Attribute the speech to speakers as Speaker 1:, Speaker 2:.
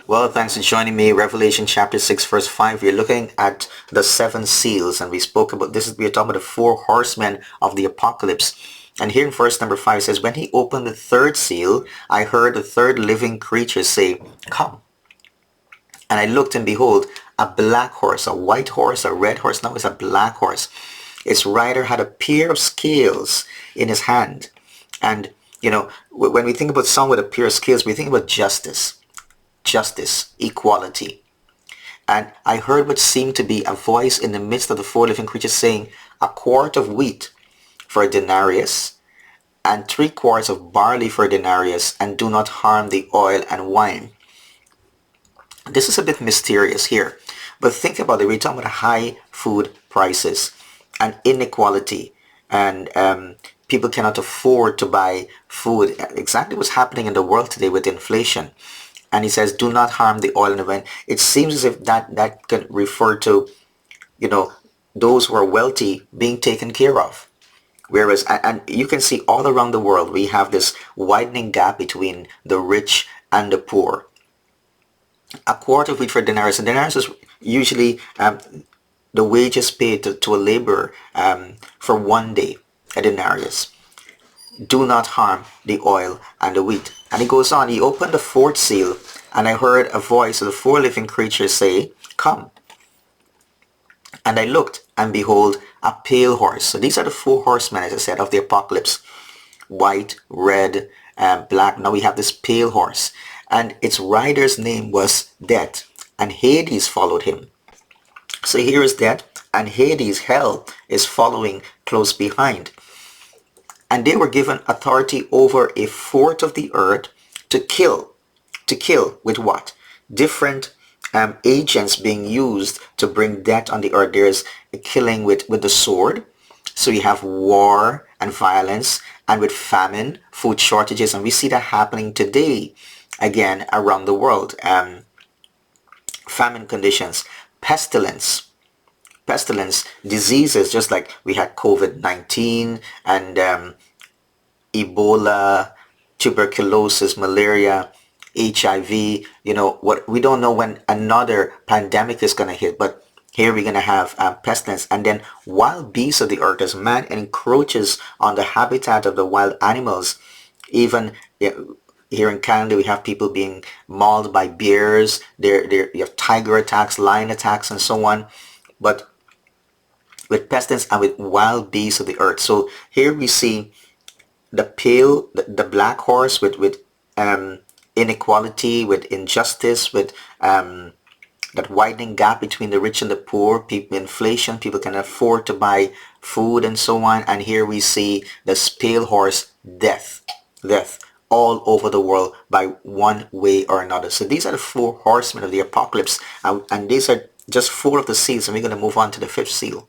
Speaker 1: Well, thanks for joining me. Revelation chapter 6, verse 5. We're looking at the seven seals, and we spoke about this. We're talking about the four horsemen of the apocalypse. And here in verse number 5 it says, when he opened the third seal, I heard the third living creature say, come. And I looked, and behold, a black horse, a white horse, a red horse. Now it's a black horse. Its rider had a pair of scales in his hand. And, when we think about someone with a pair of scales, we think about justice, equality. And I heard what seemed to be a voice in the midst of the four living creatures saying, a quart of wheat for a denarius, and 3 quarts of barley for a denarius, and do not harm the oil and wine. This is a bit mysterious here, but think about it. We're talking about high food prices and inequality, and people cannot afford to buy food. Exactly what's happening in the world today with inflation. And he says, do not harm the oil and the wine. It seems as if that could refer to, those who are wealthy being taken care of. Whereas, and you can see all around the world, we have this widening gap between the rich and the poor. A quart of wheat for a denarius. A denarius is usually the wages paid to a laborer for 1 day, a denarius. Do not harm the oil and the wheat. And he goes on, he opened the fourth seal, and I heard a voice of the four living creatures say, come. And I looked, and behold, a pale horse. So these are the four horsemen, as I said, of the apocalypse. White, red, black. Now we have this pale horse. And its rider's name was Death, and Hades followed him. So here is Death, and Hades, hell, is following close behind. And they were given authority over a fourth of the earth to kill. To kill with what? Different agents being used to bring death on the earth. There's a killing with the sword. So you have war and violence, and with famine, food shortages. And we see that happening today, again, around the world. Famine conditions, pestilence, diseases, just like we had COVID-19 and Ebola, tuberculosis, malaria, HIV. What we don't know when another pandemic is going to hit, but here we're going to have pestilence. And then wild beasts of the earth, as man encroaches on the habitat of the wild animals. Even here in Canada, we have people being mauled by bears. You have tiger attacks, lion attacks, and so on. But with pestilence and with wild beasts of the earth. So here we see the black horse with inequality, with injustice, with that widening gap between the rich and the poor, inflation, people can afford to buy food and so on. And here we see this pale horse, death all over the world by one way or another. So these are the four horsemen of the apocalypse, and these are just 4 of the seals, and we're going to move on to the 5th seal.